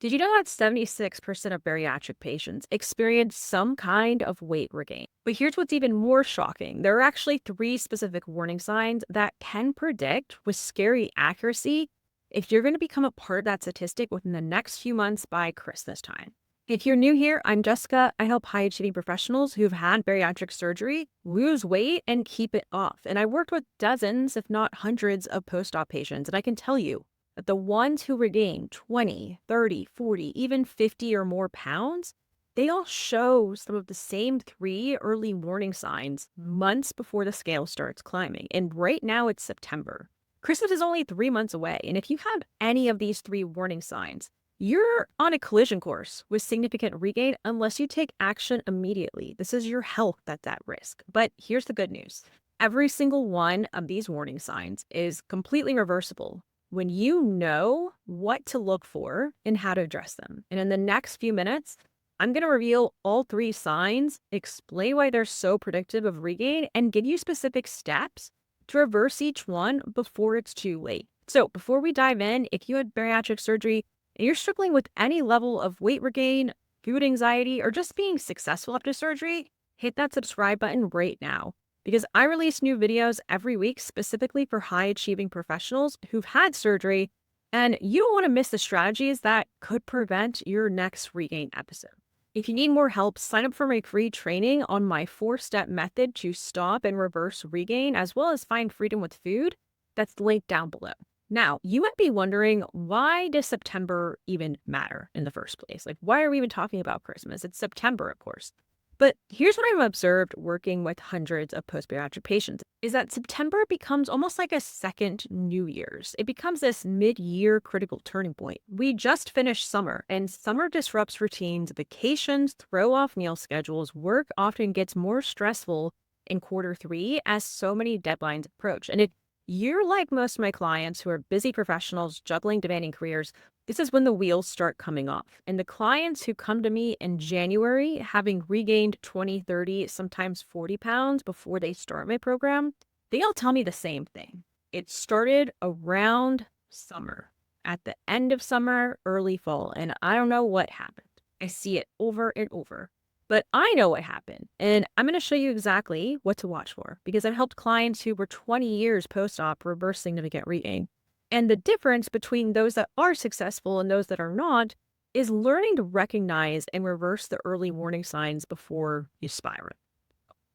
Did you know that 76% of bariatric patients experience some kind of weight regain? But here's what's even more shocking. There are actually three specific warning signs that can predict with scary accuracy if you're going to become a part of that statistic within the next few months by Christmas time. If you're new here, I'm Jessica. I help high achieving professionals who've had bariatric surgery lose weight and keep it off. And I worked with dozens, if not hundreds, of post op patients. And I can tell you, that the ones who regain 20, 30, 40, even 50 or more pounds, they all show some of the same three early warning signs months before the scale starts climbing. And right now it's September. Christmas is only 3 months away. And if you have any of these three warning signs, you're on a collision course with significant regain unless you take action immediately. This is your health that's at risk. But here's the good news. Every single one of these warning signs is completely reversible when you know what to look for and how to address them. And in the next few minutes, I'm going to reveal all three signs, explain why they're so predictive of regain, and give you specific steps to reverse each one before it's too late. So before we dive in, if you had bariatric surgery and you're struggling with any level of weight regain, food anxiety, or just being successful after surgery, hit that subscribe button right now, because I release new videos every week specifically for high achieving professionals who've had surgery, and you don't want to miss the strategies that could prevent your next regain episode. If you need more help, sign up for my free training on my 4-step method to stop and reverse regain, as well as find freedom with food. That's linked down below. Now, you might be wondering, why does September even matter in the first place? Like, why are we even talking about Christmas? It's September, of course. But here's what I've observed working with hundreds of post-bariatric patients is that September becomes almost like a second New Year's. It becomes this mid-year critical turning point. We just finished summer, and summer disrupts routines, vacations, throw off meal schedules. Work often gets more stressful in quarter 3 as so many deadlines approach. And if you're like most of my clients who are busy professionals juggling demanding careers, this is when the wheels start coming off. And the clients who come to me in January, having regained 20, 30, sometimes 40 pounds before they start my program, they all tell me the same thing. It started around summer, at the end of summer, early fall, and I don't know what happened. I see it over and over. But I know what happened, and I'm going to show you exactly what to watch for, because I've helped clients who were 20 years post-op reverse significant regain. And the difference between those that are successful and those that are not is learning to recognize and reverse the early warning signs before you spiral.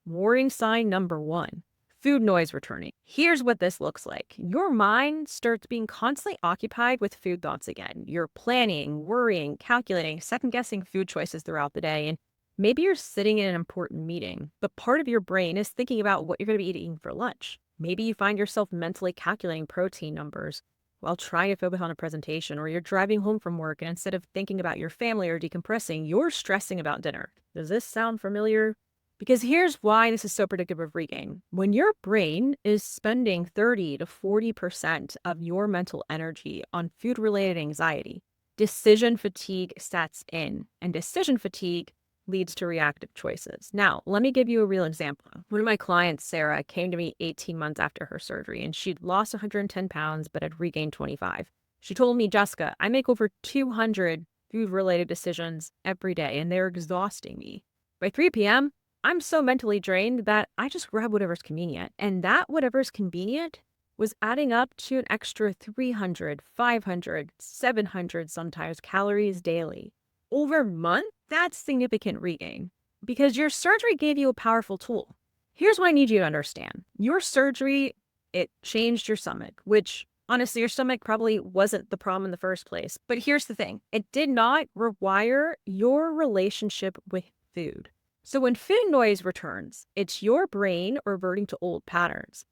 Warning sign number 1, food noise returning. Here's what this looks like. Your mind starts being constantly occupied with food thoughts again. You're planning, worrying, calculating, second-guessing food choices throughout the day, and maybe you're sitting in an important meeting, but part of your brain is thinking about what you're going to be eating for lunch. Maybe you find yourself mentally calculating protein numbers while trying to focus on a presentation, or you're driving home from work and instead of thinking about your family or decompressing, you're stressing about dinner. Does this sound familiar? Because here's why this is so predictive of regain. When your brain is spending 30 to 40% of your mental energy on food-related anxiety, decision fatigue sets in, and decision fatigue leads to reactive choices. Now, let me give you a real example. One of my clients, Sarah, came to me 18 months after her surgery, and she'd lost 110 pounds but had regained 25. She told me, Jessica, I make over 200 food-related decisions every day, and they're exhausting me. By 3 p.m., I'm so mentally drained that I just grab whatever's convenient. And that whatever's convenient was adding up to an extra 300, 500, 700 sometimes calories daily. Over a month, that's significant regain because your surgery gave you a powerful tool. Here's what I need you to understand. Your surgery, it changed your stomach, which honestly, your stomach probably wasn't the problem in the first place. But here's the thing. It did not rewire your relationship with food. So when food noise returns, it's your brain reverting to old patterns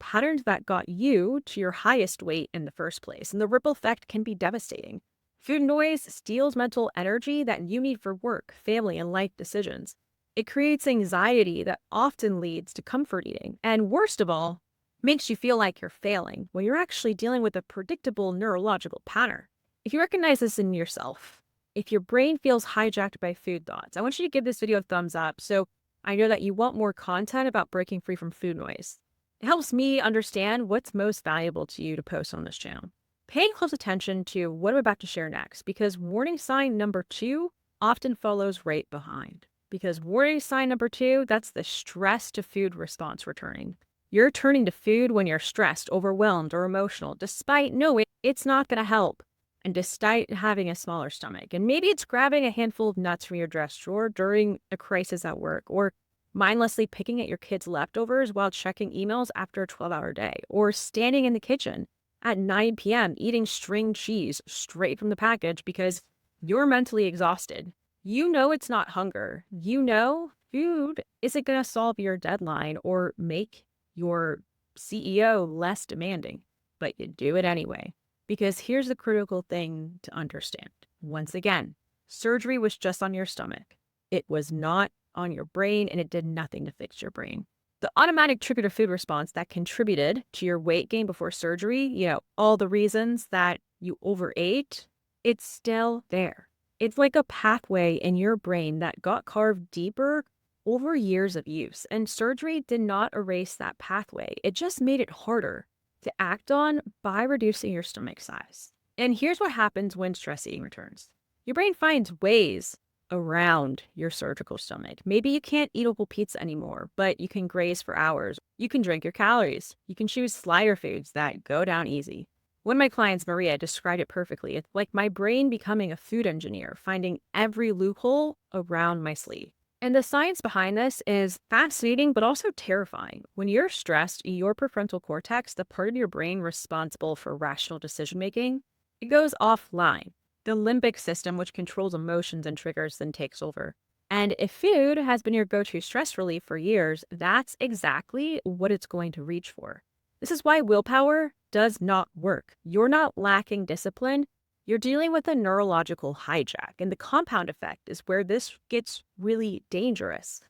that got you to your highest weight in the first place. And the ripple effect can be devastating. Food noise steals mental energy that you need for work, family, and life decisions. It creates anxiety that often leads to comfort eating. And worst of all, makes you feel like you're failing when you're actually dealing with a predictable neurological pattern. If you recognize this in yourself, if your brain feels hijacked by food thoughts, I want you to give this video a thumbs up so I know that you want more content about breaking free from food noise. It helps me understand what's most valuable to you to post on this channel. Paying close attention to what I'm about to share next, because warning sign number 2 often follows right behind. Because warning sign number 2, that's the stress to food response returning. You're turning to food when you're stressed, overwhelmed, or emotional, despite knowing it's not going to help. And despite having a smaller stomach. And maybe it's grabbing a handful of nuts from your dress drawer during a crisis at work, or mindlessly picking at your kids' leftovers while checking emails after a 12-hour day, or standing in the kitchen at 9 p.m. eating string cheese straight from the package because you're mentally exhausted. You know it's not hunger. You know food isn't going to solve your deadline or make your CEO less demanding, but you do it anyway. Because here's the critical thing to understand. Once again, surgery was just on your stomach. It was not on your brain, and it did nothing to fix your brain. The automatic trigger to food response that contributed to your weight gain before surgery, all the reasons that you overate, it's still there. It's like a pathway in your brain that got carved deeper over years of use, and surgery did not erase that pathway. It just made it harder to act on by reducing your stomach size. And here's what happens when stress eating returns. Your brain finds ways around your surgical stomach. Maybe you can't eat a whole pizza anymore, but you can graze for hours. You can drink your calories. You can choose slider foods that go down easy. One of my clients, Maria, described it perfectly. It's like my brain becoming a food engineer, finding every loophole around my sleeve. And the science behind this is fascinating, but also terrifying. When you're stressed, your prefrontal cortex, the part of your brain responsible for rational decision making, it goes offline. The limbic system, which controls emotions and triggers, then takes over. And if food has been your go-to stress relief for years, that's exactly what it's going to reach for. This is why willpower does not work. You're not lacking discipline. You're dealing with a neurological hijack, and the compound effect is where this gets really dangerous.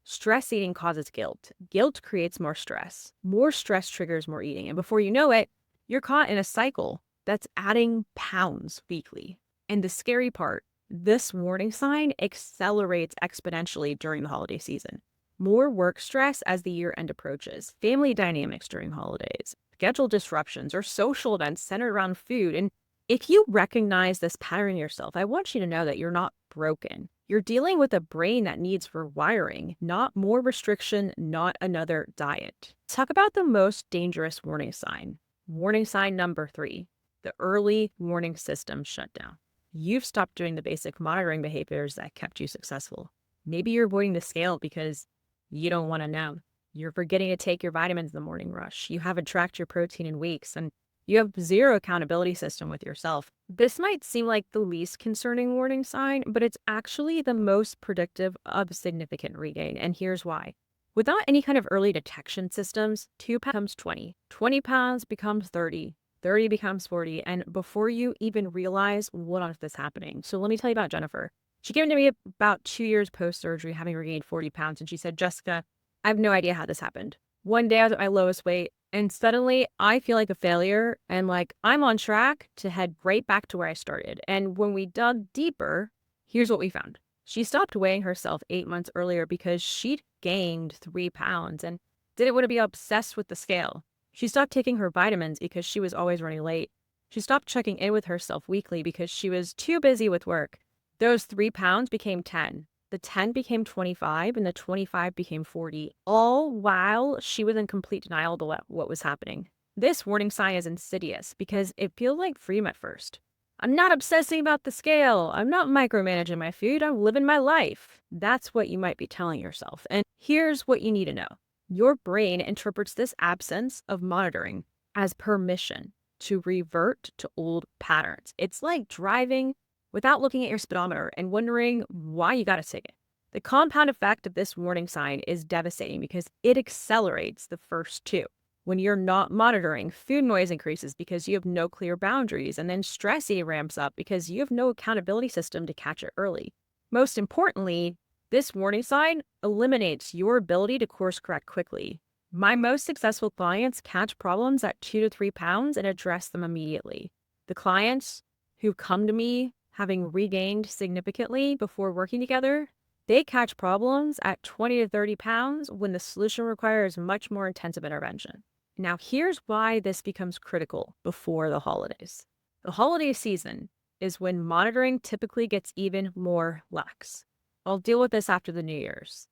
Stress eating causes guilt. Guilt creates more stress. More stress triggers more eating, and before you know it, you're caught in a cycle that's adding pounds weekly. And the scary part, this warning sign accelerates exponentially during the holiday season. More work stress as the year end approaches, family dynamics during holidays, schedule disruptions, or social events centered around food. And if you recognize this pattern in yourself, I want you to know that you're not broken. You're dealing with a brain that needs rewiring, not more restriction, not another diet. Talk about the most dangerous warning sign. Warning sign number 3, the early warning system shutdown. You've stopped doing the basic monitoring behaviors that kept you successful. Maybe you're avoiding the scale because you don't want to know. You're forgetting to take your vitamins in the morning rush. You haven't tracked your protein in weeks, and you have zero accountability system with yourself. This might seem like the least concerning warning sign, but it's actually the most predictive of significant regain, and here's why. Without any kind of early detection systems, 2 pounds becomes 20, 20 pounds becomes 30, 30 becomes 40, and before you even realize what on earth is happening. So let me tell you about Jennifer. She came to me about 2 years post-surgery, having regained 40 pounds, and she said, Jessica, I have no idea how this happened. One day I was at my lowest weight, and suddenly I feel like a failure, and like I'm on track to head right back to where I started. And when we dug deeper, here's what we found. She stopped weighing herself 8 months earlier because she'd gained 3 pounds and didn't want to be obsessed with the scale. She stopped taking her vitamins because she was always running late. She stopped checking in with herself weekly because she was too busy with work. Those 3 pounds became 10. The 10 became 25, and the 25 became 40, all while she was in complete denial about what was happening. This warning sign is insidious because it feels like freedom at first. I'm not obsessing about the scale. I'm not micromanaging my food. I'm living my life. That's what you might be telling yourself. And here's what you need to know. Your brain interprets this absence of monitoring as permission to revert to old patterns. It's like driving without looking at your speedometer and wondering why you got a ticket. The compound effect of this warning sign is devastating because it accelerates the first 2. When you're not monitoring, food noise increases because you have no clear boundaries, and then stress eating ramps up because you have no accountability system to catch it early. Most importantly, this warning sign eliminates your ability to course correct quickly. My most successful clients catch problems at 2 to 3 pounds and address them immediately. The clients who come to me having regained significantly before working together, they catch problems at 20 to 30 pounds when the solution requires much more intensive intervention. Now, here's why this becomes critical before the holidays. The holiday season is when monitoring typically gets even more lax. I'll deal with this after the New Year's.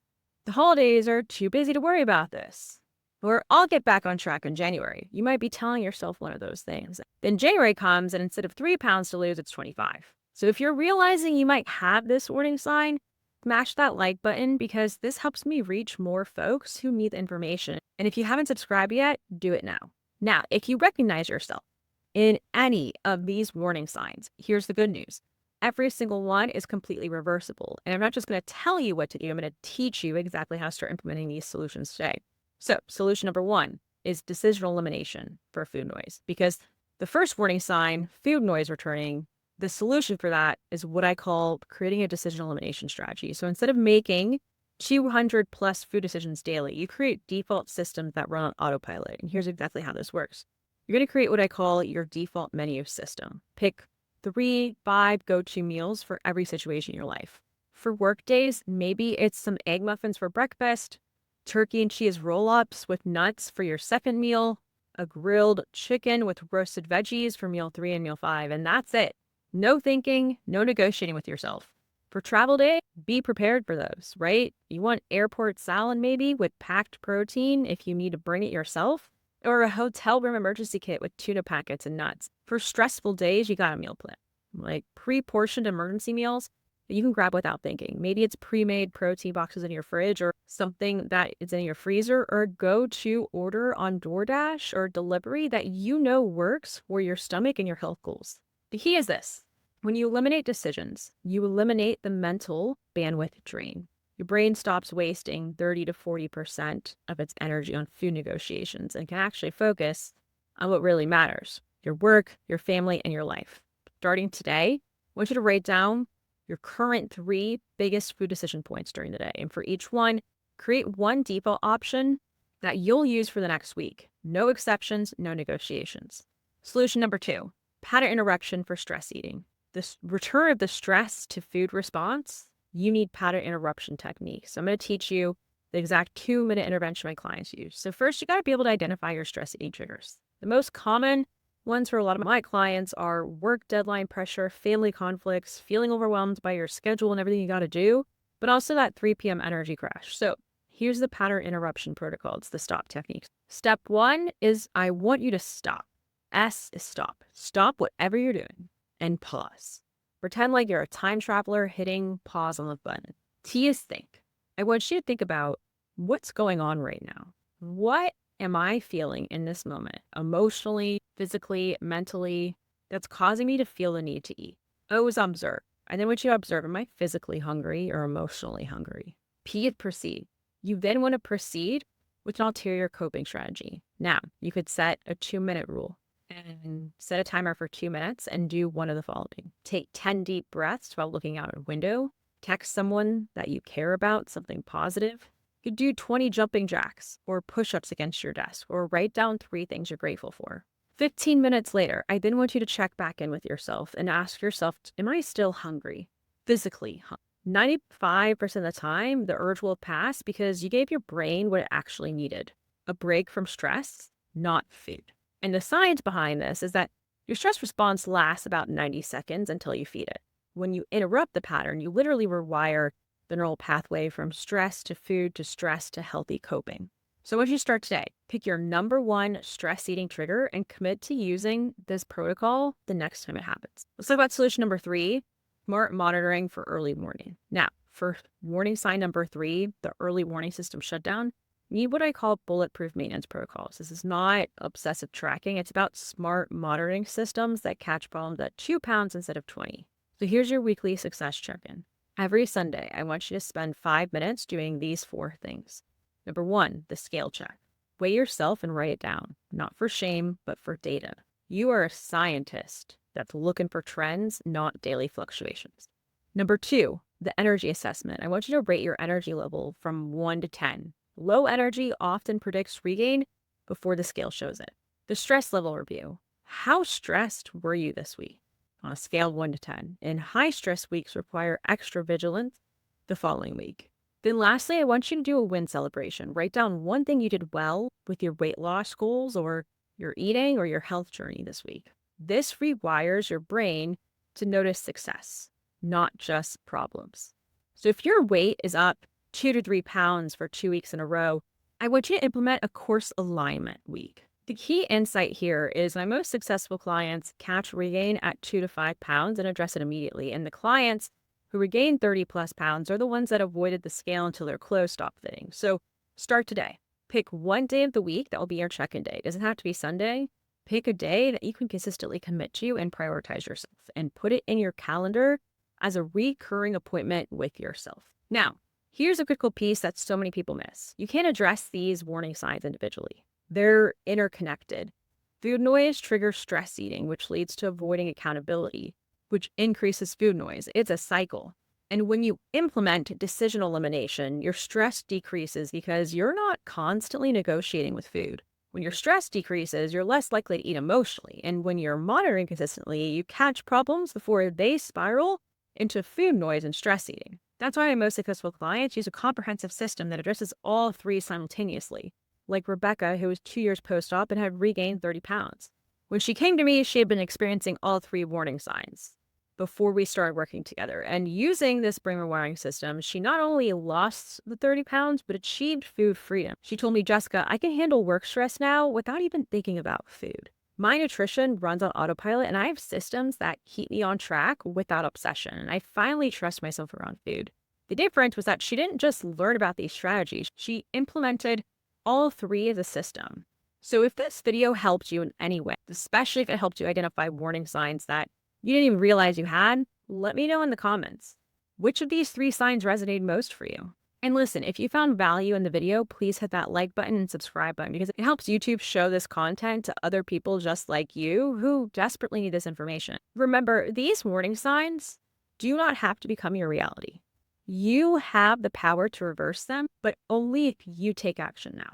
The holidays are too busy to worry about this. Or I'll get back on track in January. You might be telling yourself one of those things. Then January comes, and instead of 3 pounds to lose, it's 25. So if you're realizing you might have this warning sign, smash that like button because this helps me reach more folks who need the information. And if you haven't subscribed yet, do it now. Now, if you recognize yourself in any of these warning signs, here's the good news. Every single one is completely reversible. And I'm not just going to tell you what to do, I'm going to teach you exactly how to start implementing these solutions today. So, solution number one is decisional elimination for food noise. Because the first warning sign, food noise returning, the solution for that is what I call creating a decision elimination strategy. So instead of making 200 plus food decisions daily, you create default systems that run on autopilot. And here's exactly how this works. You're going to create what I call your default menu system. Pick 3, 5 go-to meals for every situation in your life. For work days, maybe it's some egg muffins for breakfast, turkey and cheese roll-ups with nuts for your second meal, a grilled chicken with roasted veggies for meal 3 and meal 5, and that's it. No thinking, no negotiating with yourself. For travel day, be prepared for those, right? You want airport salad maybe with packed protein if you need to bring it yourself, or a hotel room emergency kit with tuna packets and nuts. For stressful days, you got a meal plan, like pre-portioned emergency meals that you can grab without thinking. Maybe it's pre-made protein boxes in your fridge or something that is in your freezer, or a go-to order on DoorDash or delivery that you know works for your stomach and your health goals. The key is this. When you eliminate decisions, you eliminate the mental bandwidth drain. Your brain stops wasting 30 to 40% of its energy on food negotiations and can actually focus on what really matters, your work, your family, and your life. Starting today, I want you to write down your current 3 biggest food decision points during the day. And for each one, create one default option that you'll use for the next week. No exceptions, no negotiations. Solution number 2, pattern interruption for stress eating. This return of the stress to food response, you need pattern interruption techniques. So I'm going to teach you the exact 2-minute intervention my clients use. So first, you got to be able to identify your stress eating triggers. The most common ones for a lot of my clients are work deadline pressure, family conflicts, feeling overwhelmed by your schedule and everything you got to do, but also that 3 p.m. energy crash. So here's the pattern interruption protocol. It's the stop technique. Step 1 is I want you to stop. S is stop. Stop whatever you're doing and pause. Pretend like you're a time traveler hitting pause on the button. T is think. I want you to think about what's going on right now. What am I feeling in this moment, emotionally, physically, mentally, that's causing me to feel the need to eat? O is observe. I then want you to observe, am I physically hungry or emotionally hungry? P is proceed. You then want to proceed with an ulterior coping strategy. Now, you could set a 2-minute rule and set a timer for 2 minutes and do one of the following. Take 10 deep breaths while looking out a window. Text someone that you care about, something positive. You could do 20 jumping jacks or push-ups against your desk, or write down 3 things you're grateful for. 15 minutes later, I then want you to check back in with yourself and ask yourself, am I still hungry? Physically hungry? 95% of the time, the urge will pass because you gave your brain what it actually needed. A break from stress, not food. And the science behind this is that your stress response lasts about 90 seconds until you feed it. When you interrupt the pattern, you literally rewire the neural pathway from stress to food to stress to healthy coping. So once you start today, pick your number 1 stress eating trigger and commit to using this protocol the next time it happens. Let's talk about solution number 3, smart monitoring for early warning. Now, for warning sign number 3, the early warning system shutdown, you need what I call bulletproof maintenance protocols. This is not obsessive tracking. It's about smart monitoring systems that catch problems at 2 pounds instead of 20. So here's your weekly success check-in. Every Sunday, I want you to spend 5 minutes doing these 4 things. Number 1, the scale check. Weigh yourself and write it down, not for shame, but for data. You are a scientist that's looking for trends, not daily fluctuations. Number 2, the energy assessment. I want you to rate your energy level from 1 to 10. Low energy often predicts regain before the scale shows it. The stress level review. How stressed were you this week? On a scale of 1 to 10. And high stress weeks require extra vigilance the following week. Then lastly, I want you to do a win celebration. Write down one thing you did well with your weight loss goals or your eating or your health journey this week. This rewires your brain to notice success, not just problems. So if your weight is up 2 to 3 pounds for 2 weeks in a row, I want you to implement a course alignment week. The key insight here is my most successful clients catch regain at 2 to 5 pounds and address it immediately. And the clients who regain 30 plus pounds are the ones that avoided the scale until their clothes stop fitting. So start today. Pick one day of the week that will be your check-in day. It doesn't have to be Sunday. Pick a day that you can consistently commit to and prioritize yourself and put it in your calendar as a recurring appointment with yourself. Now, here's a critical piece that so many people miss. You can't address these warning signs individually. They're interconnected. Food noise triggers stress eating, which leads to avoiding accountability, which increases food noise. It's a cycle. And when you implement decision elimination, your stress decreases because you're not constantly negotiating with food. When your stress decreases, you're less likely to eat emotionally. And when you're monitoring consistently, you catch problems before they spiral into food noise and stress eating. That's why my most successful clients use a comprehensive system that addresses all three simultaneously. Like Rebecca, who was 2 years post-op and had regained 30 pounds. When she came to me, she had been experiencing all three warning signs before we started working together. And using this brain rewiring system, she not only lost the 30 pounds, but achieved food freedom. She told me, Jessica, I can handle work stress now without even thinking about food. My nutrition runs on autopilot, and I have systems that keep me on track without obsession. And I finally trust myself around food. The difference was that she didn't just learn about these strategies, she implemented all three as a system. So if this video helped you in any way, especially if it helped you identify warning signs that you didn't even realize you had, let me know in the comments. Which of these three signs resonated most for you? And listen, if you found value in the video, please hit that like button and subscribe button because it helps YouTube show this content to other people just like you who desperately need this information. Remember, these warning signs do not have to become your reality. You have the power to reverse them, but only if you take action now.